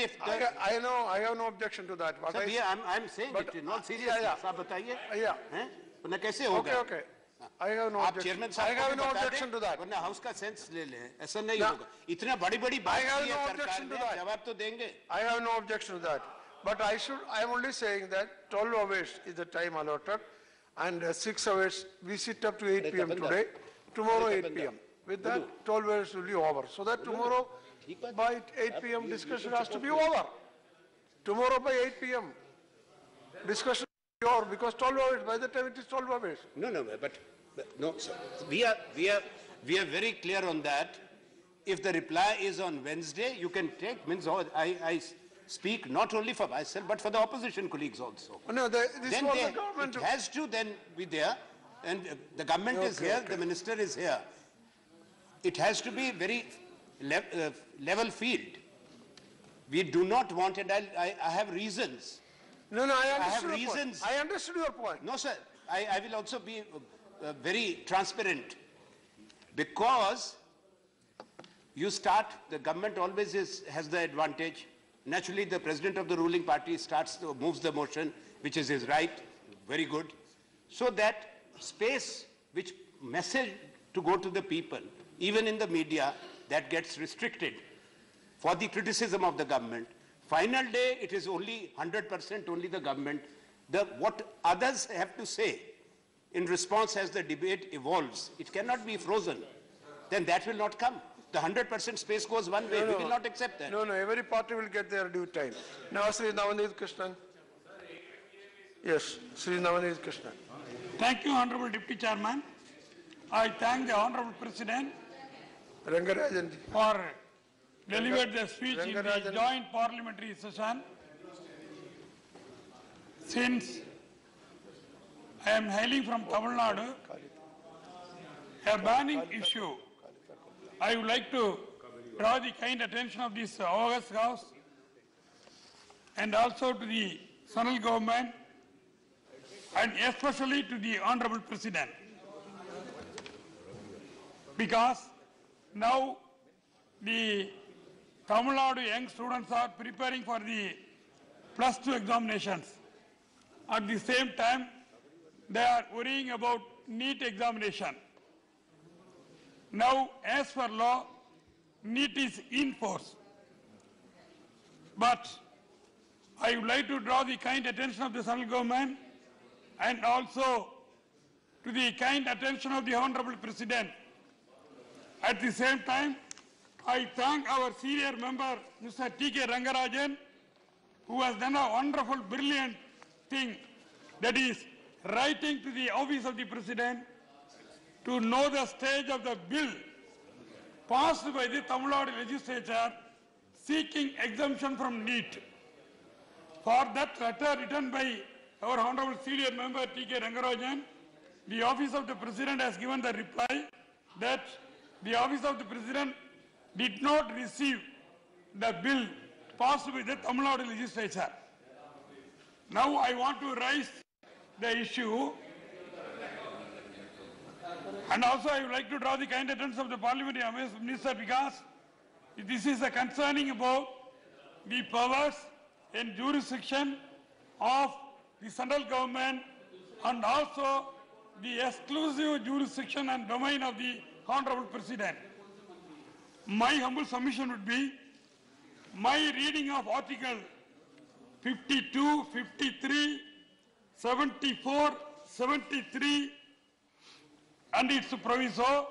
if I know, I have no objection to that. Sir, I'm saying it in all seriousness. आप बताइए. Yeah. वरना कैसे होगा? Okay. I have no objection. I have no objection to that. वरना house का sense ले लें. ऐसा नहीं होगा. इतना बड़ी बात की है सरकार ने, जवाब तो देंगे. I have no objection to that. But I am only saying that 12 hours is the time allotted, and 6 hours we sit up to 8 p.m. today. Tomorrow 8 p.m. With that, 12 hours will be over. So that tomorrow by 8 p.m. discussion has to be over. Tomorrow by 8 p.m. discussion will be over because 12 hours, by the time it is 12 hours. No, but no, sir. We are very clear on that. If the reply is on Wednesday, you can take, means I speak not only for myself, but for the opposition colleagues also. No, the government. It has to then be there, and the government is here, the minister is here. It has to be very level field. We do not want it. I have reasons. No, I understood I have your reasons. Point. I understood your point. No, sir. I will also be very transparent, because you start, the government always has the advantage. Naturally, the president of the ruling party moves the motion, which is his right, very good. So that space, which message to go to the people, even in the media, that gets restricted for the criticism of the government. Final day, it is only 100% only the government. What others have to say in response as the debate evolves, it cannot be frozen. Then that will not come. The 100% space goes one way. We will not accept that. No, every party will get their due time. Now, Sri Navanidh Krishnan. Yes, Sri Navanidh Krishnan. Thank you, Honorable Deputy Chairman. I thank the Honorable President Rangarajan for delivering the speech in the joint parliamentary session. Since I am hailing from Tamil Nadu, a burning issue, I would like to draw the kind attention of this August House and also to the central government and especially to the Honorable President. Because now the Tamil Nadu young students are preparing for the +2 examinations. At the same time, they are worrying about NEET examination. Now, as per law, NEET is in force. But I would like to draw the kind attention of the central government and also to the kind attention of the Honorable President. At the same time, I thank our senior member, Mr. T.K. Rangarajan, who has done a wonderful, brilliant thing, that is writing to the office of the President to know the stage of the bill passed by the Tamil Nadu legislature seeking exemption from NEET. For that letter written by our Honorable Senior Member T.K. Rangarajan, the Office of the President has given the reply that the Office of the President did not receive the bill passed by the Tamil Nadu legislature. Now I want to raise the issue, and also I would like to draw the kind attention of the Parliamentary Minister, because this is concerning about the powers and jurisdiction of the central government and also the exclusive jurisdiction and domain of the Honorable President. My humble submission would be, my reading of Article 52, 53, 74, 73 and its proviso,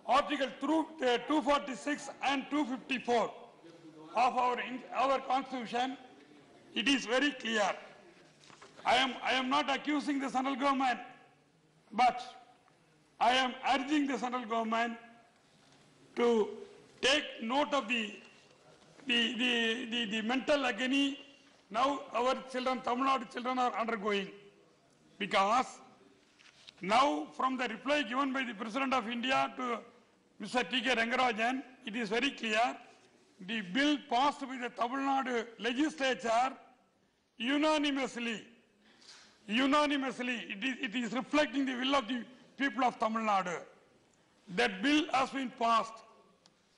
Article 246 and 254 of our Constitution, it is very clear. I am not accusing the central government, but I am urging the central government to take note of the mental agony now our children, Tamil Nadu children, are undergoing. Because now from the reply given by the President of India to Mr. T.K. Rangarajan, it is very clear the bill passed by the Tamil Nadu legislature unanimously, it is reflecting the will of the people of Tamil Nadu. That bill has been passed,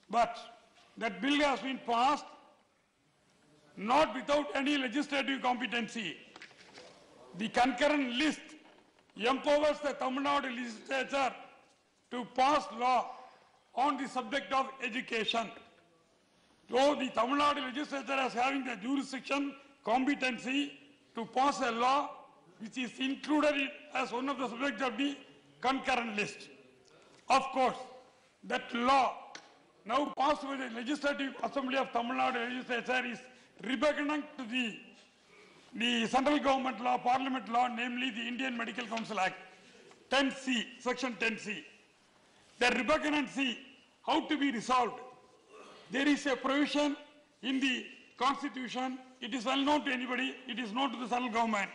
but that bill has been passed not without any legislative competency. The concurrent list empowers the Tamil Nadu legislature to pass law on the subject of education. So the Tamil Nadu legislature is having the jurisdiction competency to pass a law which is included as one of the subjects of the concurrent list. Of course, that law now passed by the Legislative Assembly of Tamil Nadu legislature is repugnant to the central government law, parliament law, namely the Indian Medical Council Act, 10C, section 10C. The repugnancy, how to be resolved? There is a provision in the constitution, it is well known to anybody, it is known to the central government.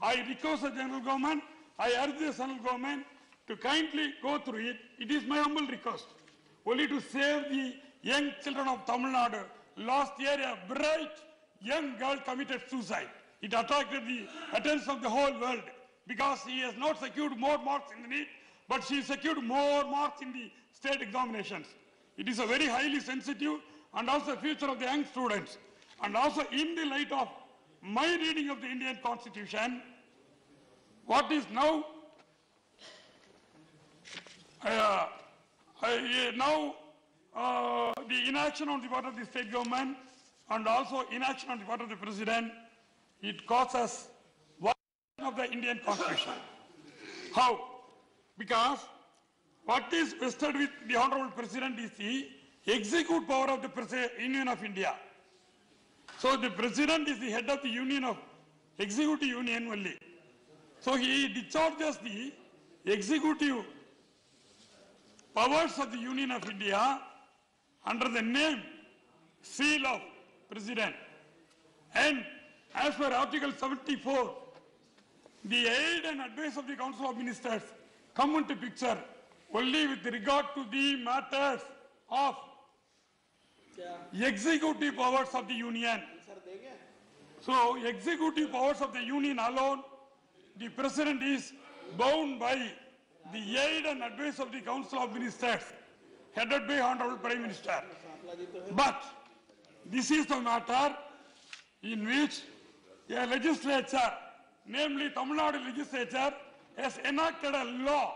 I request the general government, I urge the central government to kindly go through it. It is my humble request, only to save the young children of Tamil Nadu. Last year, a bright young girl committed suicide. It attracted the attention of the whole world because she has not secured more marks in the NEET, but she secured more marks in the state examinations. It is a very highly sensitive and also future of the young students. And also in the light of my reading of the Indian Constitution, what is now the inaction on the part of the state government and also inaction on the part of the president, it causes violation of the Indian Constitution. How? Because what is vested with the Honorable President is the executive power of the Union of India. So the President is the head of the Union of Executive Union only. So he discharges the executive powers of the Union of India under the name, seal of President. And as per Article 74, the aid and advice of the Council of Ministers come into picture only with regard to the matters of executive powers of the Union. So, executive powers of the Union alone, the President is bound by the aid and advice of the Council of Ministers, headed by Honorable Prime Minister. But this is the matter in which a legislature, namely Tamil Nadu legislature, has enacted a law.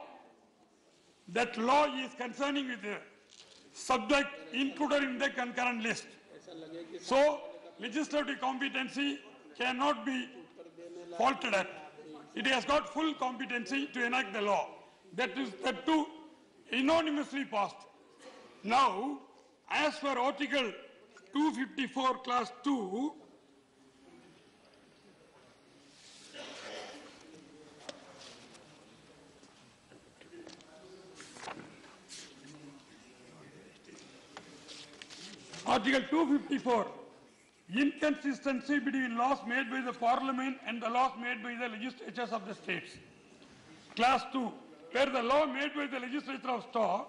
That law is concerning with the subject included in the concurrent list. So, legislative competency cannot be faulted at. It has got full competency to enact the law. That is that too unanimously passed. Now, as per Article 254 Class 2, Article 254, inconsistency between laws made by the Parliament and the laws made by the legislatures of the states. Class 2, where the law made by the legislature of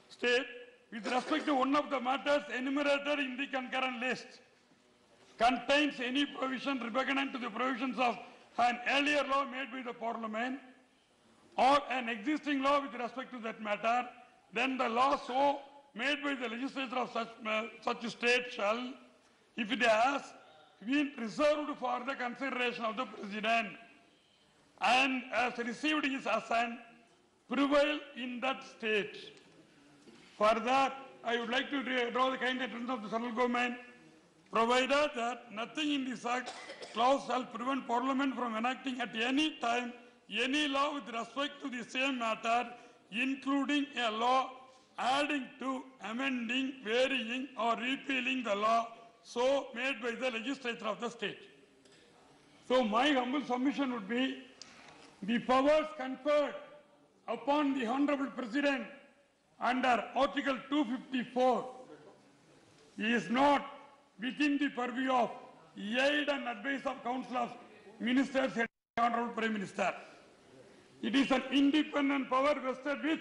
state with respect to one of the matters enumerated in the concurrent list contains any provision repugnant to the provisions of an earlier law made by the Parliament or an existing law with respect to that matter, then the law so made by the legislature of such state shall, if it has been reserved for the consideration of the President and has received his assent, prevail in that state. Further, I would like to draw the kind attention of the central government, provided that nothing in this act clause shall prevent Parliament from enacting at any time any law with respect to the same matter, including a law adding to, amending, varying or repealing the law so made by the legislature of the state. So my humble submission would be the powers conferred upon the Honorable President under Article 254 is not within the purview of aid and advice of Council of Ministers and Honorable Prime Minister. It is an independent power vested with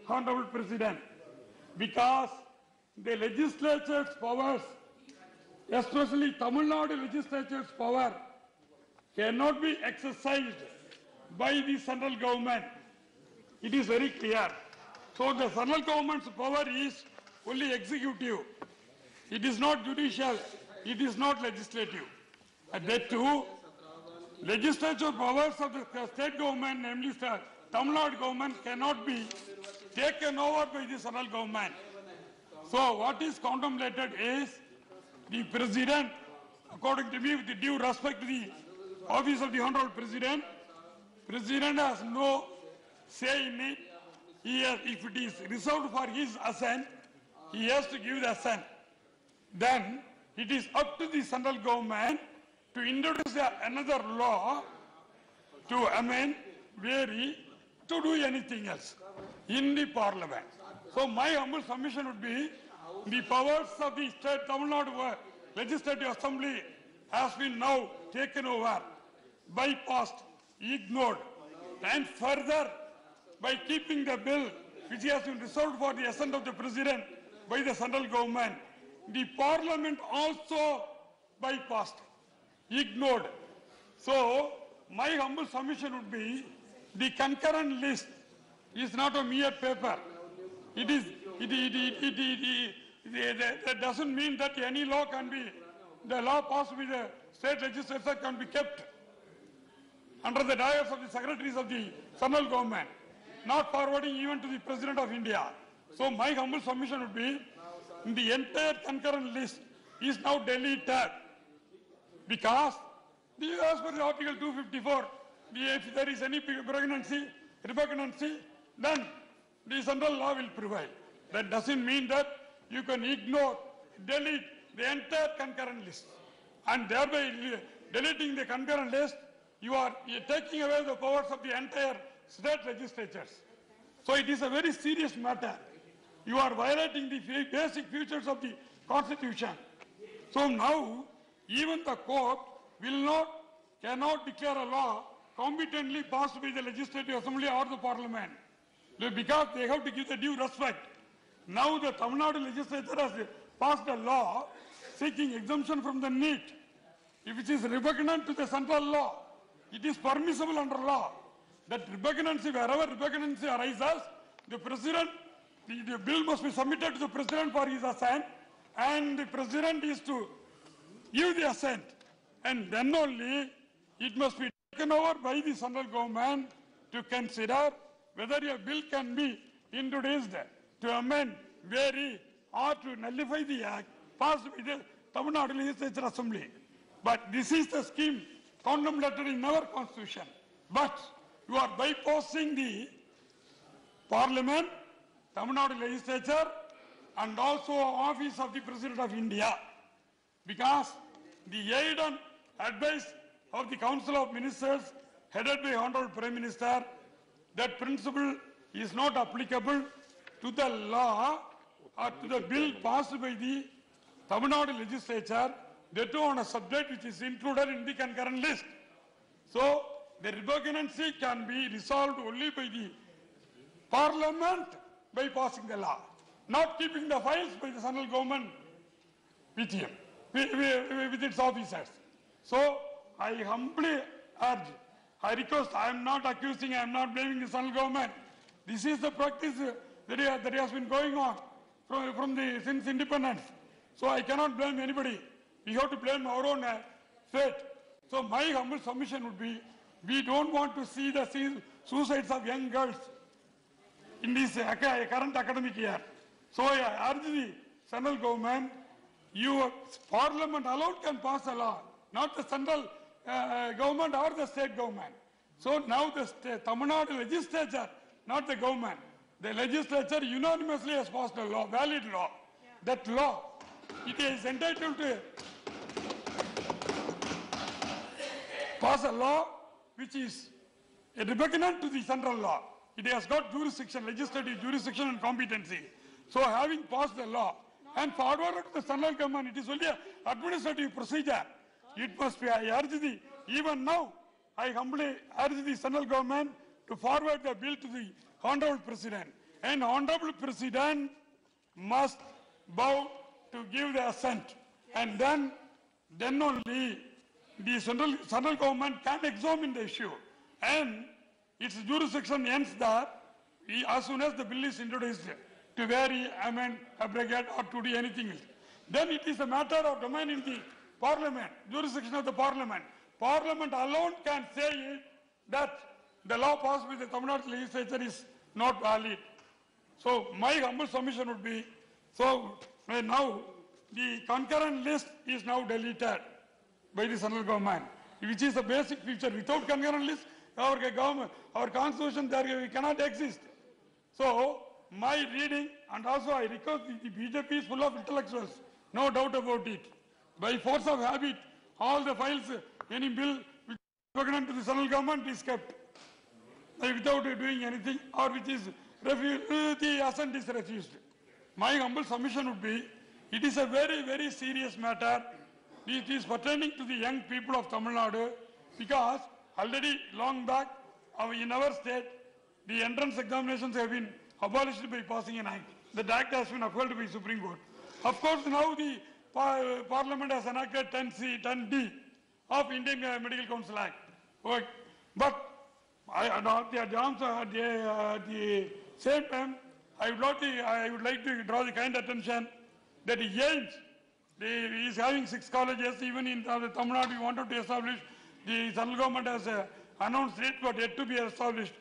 Honorable President, because the legislature's powers, especially Tamil Nadu legislature's power, cannot be exercised by the central government. It is very clear. So the central government's power is only executive. It is not judicial. it is not legislative. And that too, legislature powers of the state government, namely the Tamil Nadu government, cannot be taken over by the central government. So what is contemplated is the president, according to me, with the due respect to the office of the Honorable President, President has no say in it. If it is reserved for his assent, he has to give the assent. Then it is up to the central government to introduce another law to amend, vary, to do anything else in the parliament. So my humble submission would be the powers of the state Tamil Nadu Legislative Assembly has been now taken over, bypassed, ignored, and further by keeping the bill which has been reserved for the assent of the president by the central government, the parliament also bypassed, ignored. So my humble submission would be the concurrent list is not a mere paper. That doesn't mean that any law can be, the law passed by the state legislature can be kept under the dais of the secretaries of the central government, not forwarding even to the President of India. So my humble submission would be, the entire concurrent list is now deleted because as per the Article 254, if there is any repugnancy, then the central law will prevail. That doesn't mean that you can ignore, delete the entire concurrent list, and thereby deleting the concurrent list, you're taking away the powers of the entire state legislatures. So it is a very serious matter. You are violating the basic features of the Constitution. So now, even the court cannot declare a law competently passed by the Legislative Assembly or the Parliament, because they have to give the due respect. Now the Tamil Nadu legislature has passed a law seeking exemption from the NEET, which is repugnant to the central law. It is permissible under law that repugnancy, wherever repugnancy arises, the president, the bill must be submitted to the president for his assent, and the president is to give the assent, and then only it must be taken over by the central government to consider whether a bill can be introduced to amend, vary, or to nullify the act passed by the Tamil Nadu Legislature Assembly. But this is the scheme contemplated in our Constitution. But you are bypassing the Parliament, Tamil Nadu Legislature, and also Office of the President of India, because the aid and advice of the Council of Ministers headed by Honorable Prime Minister, that principle is not applicable to the law or to the bill passed by the Tamil Nadu Legislature, that too on a subject which is included in the concurrent list. So the repugnancy can be resolved only by the Parliament by passing the law, not keeping the files by the central government with him, with its officers. So I humbly urge, I request, I am not accusing, I am not blaming the central government. This is the practice that has been going on since independence. So I cannot blame anybody. We have to blame our own fate. So my humble submission would be, we don't want to see the suicides of young girls in this current academic year. So I urge the central government, your Parliament alone can pass a law, not the central government or the state government. So now the Tamil Nadu legislature, not the government, the legislature unanimously has passed a law, valid law. Yeah. That law, it is entitled to pass a law which is repugnant to the central law. It has got jurisdiction, legislative jurisdiction and competency. So having passed the law and forwarded to the central government, it is only an administrative procedure. It must be, I urge the, even now, I humbly urge the central government to forward the bill to the Honorable President. And Honorable President must bow to give the assent. And then only the central government can examine the issue. And its jurisdiction ends that as soon as the bill is introduced to vary, amend, abrogate, or to do anything else. Then it is a matter of domain in the parliament, jurisdiction of the parliament. Parliament alone can say it that the law passed by the Tamil Nadu legislature is not valid. So my humble submission would be, now the concurrent list is now deleted by the central government, which is the basic feature. Without concurrent list, our government, our constitution, there we cannot exist. So my reading, and also I request the BJP is full of intellectuals, no doubt about it. By force of habit, all the files, any bill which is repugnant to the central government is kept without doing anything, or which is refused, the assent is refused. My humble submission would be, it is a very, very serious matter. It is pertaining to the young people of Tamil Nadu, because already long back in our state, the entrance examinations have been abolished by passing an act. The act has been upheld by Supreme Court. Of course, now the Parliament has enacted 10C, 10D of Indian Medical Council Act. Okay. But at the same time, I would like to draw the kind attention that the AIMS is having 6 colleges. Even in the Tamil Nadu, we wanted to establish. The central government has announced it, but yet to be established.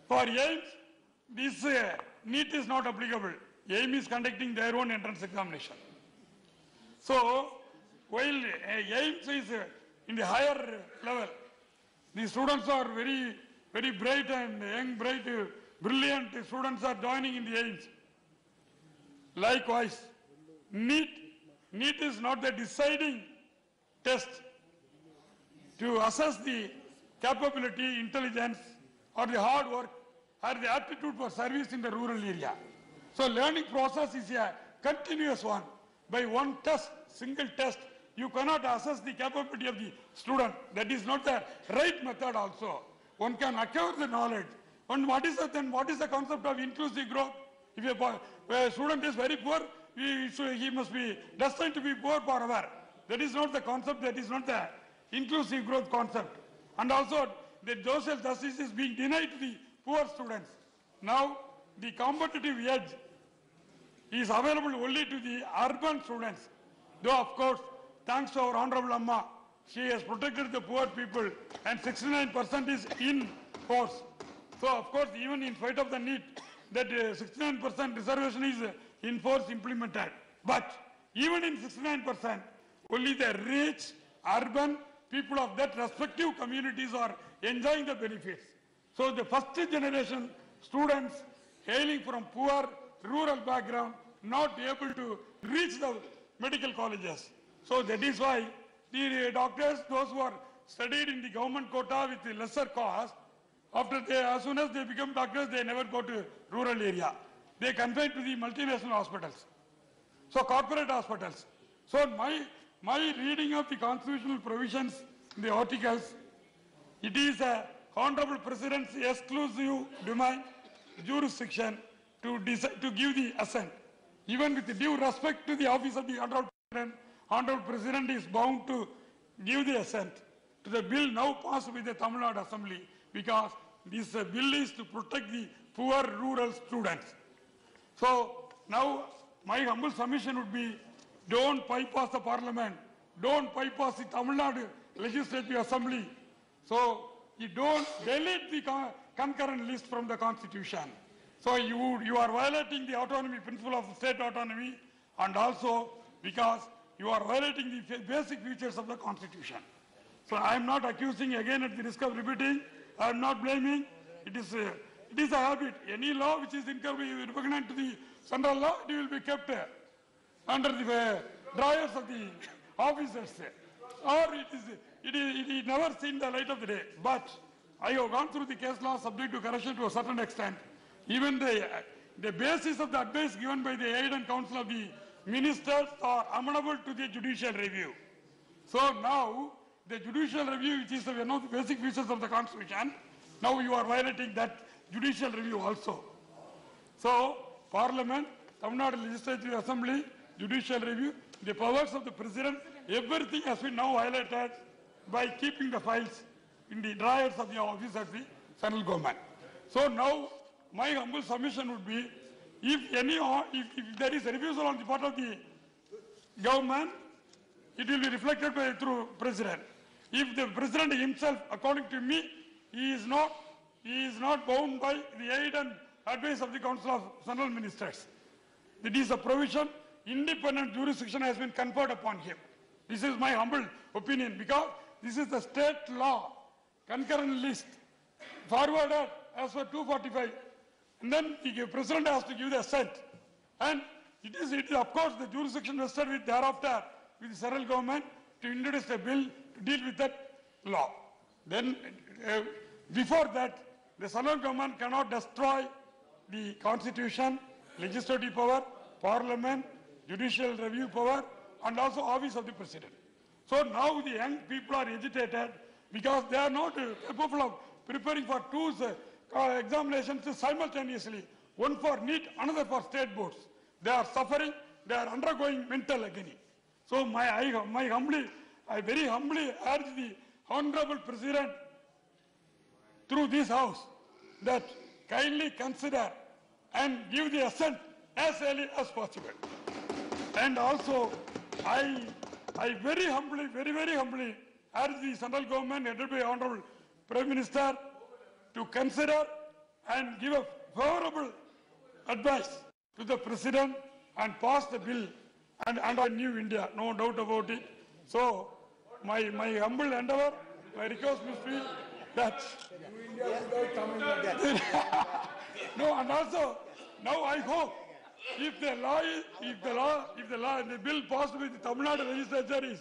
For AIMS, this NEET is not applicable. AIMS is conducting their own entrance examination. So, while AIMS is in the higher level, the students are very, very bright and young, bright, brilliant students are joining in the AIMS. Likewise, NEET is not the deciding test to assess the capability, intelligence, or the hard work, or the aptitude for service in the rural area. So learning process is a continuous one. By one test, single test, you cannot assess the capability of the student. That is not the right method also. One can acquire the knowledge. And what is the concept of inclusive growth? If a student is very poor, he must be destined to be poor forever. That is not the concept, that is not the inclusive growth concept. And also, the social justice is being denied to the poor students. Now, the competitive edge is available only to the urban students. Though, of course, thanks to our Honorable Amma, she has protected the poor people, and 69% is in force. So, of course, even in spite of the need, that 69% reservation is in force implemented. But even in 69%, only the rich, urban people of that respective communities are enjoying the benefits. So the first generation students hailing from poor rural background, not able to reach the medical colleges. So that is why the doctors, those who are studied in the government quota with the lesser cost, as soon as they become doctors, they never go to rural area. They confine to the multinational hospitals. So corporate hospitals. So my reading of the constitutional provisions in the articles, it is a Honorable President's exclusive domain jurisdiction to give the assent. Even with due respect to the office of the Honorable President is bound to give the assent to the bill now passed by the Tamil Nadu Assembly, because this bill is to protect the poor rural students. So now my humble submission would be, don't bypass the Parliament, don't bypass the Tamil Nadu Legislative Assembly. So you don't delete the concurrent list from the Constitution. So you are violating the autonomy principle of state autonomy, and also because you are violating the basic features of the Constitution. So I am not accusing, again at the risk of repeating, I am not blaming. It is a habit. Any law which is repugnant to the central law, it will be kept under the drawers of the officers, or it never seen the light of the day. But I have gone through the case law subject to correction to a certain extent. Even the basis of the advice given by the aid and counsel of the ministers are amenable to the judicial review. So now the judicial review, which is one of the basic features of the Constitution, now you are violating that judicial review also. So Parliament, Tamil Nadu Legislative Assembly, judicial review, the powers of the President, everything has been now violated by keeping the files in the drawers of the office of the central government. So now my humble submission would be, if there is a refusal on the part of the government it will be reflected through President. If the President himself, according to me, he is not bound by the aid and advice of the Council of General Ministers. It is a provision, independent jurisdiction has been conferred upon him. This is my humble opinion, because this is the state law, concurrent list, forwarded as per 245, and then the President has to give the assent. And it is of course the jurisdiction vested with thereafter with the central government to introduce a bill to deal with that law. Then before that, the central government cannot destroy the constitution, legislative power, parliament, judicial review power, and also office of the president. So now the young people are agitated because they are not capable of preparing for two examinations simultaneously, one for NEET, another for state boards. They are suffering, they are undergoing mental agony. So I very humbly urge the Honorable President through this House that kindly consider and give the assent as early as possible. And also, I very humbly urge the central government headed by Honorable Prime Minister to consider and give a favorable advice to the President and pass the bill and a new India, no doubt about it. So, my humble endeavor, my request must be that. No, and also, now I hope if the bill passed with the Tamil Nadu legislature is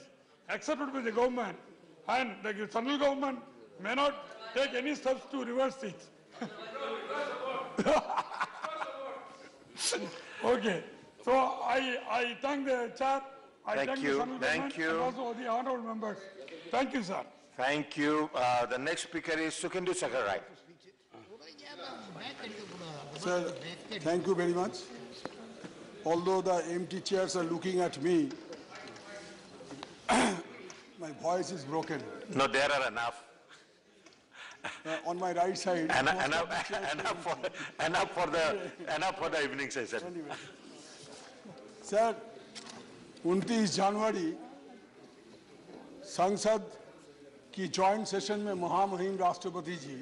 accepted by the government, and the central government may not take any steps to reverse it. Okay. So I thank the chair. I thank the central government and also the honorable members. Thank you, sir. Thank you. The next speaker is Sukhendu Sakarai. Sir, thank you very much. Although the empty chairs are looking at me, my voice is broken. No, there are enough. On my right side. Enough for the evening session. Anyway. Sir, 29 जनवरी संसद की joint session में महामहिम राष्ट्रपति जी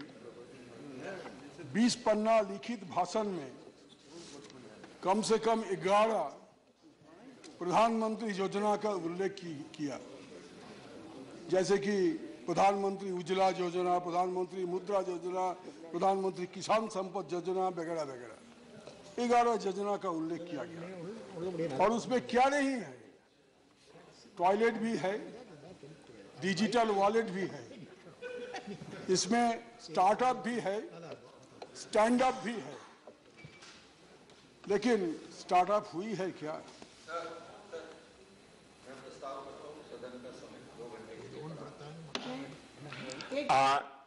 20 पन्ना लिखित भाषण में कम से कम 11 प्रधानमंत्री योजना का उल्लेख किया, जैसे कि प्रधानमंत्री उज्ज्वला योजना, प्रधानमंत्री मुद्रा योजना, प्रधानमंत्री किसान संपद योजना वगैरह वगैरह 11 योजना का उल्लेख किया गया। और उसमें क्या नहीं है, टॉयलेट भी है, डिजिटल वॉलेट भी है, इसमें स्टार्टअप भी है, स्टैंड अप भी है, लेकिन स्टार्टअप हुई है क्या?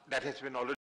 That has been already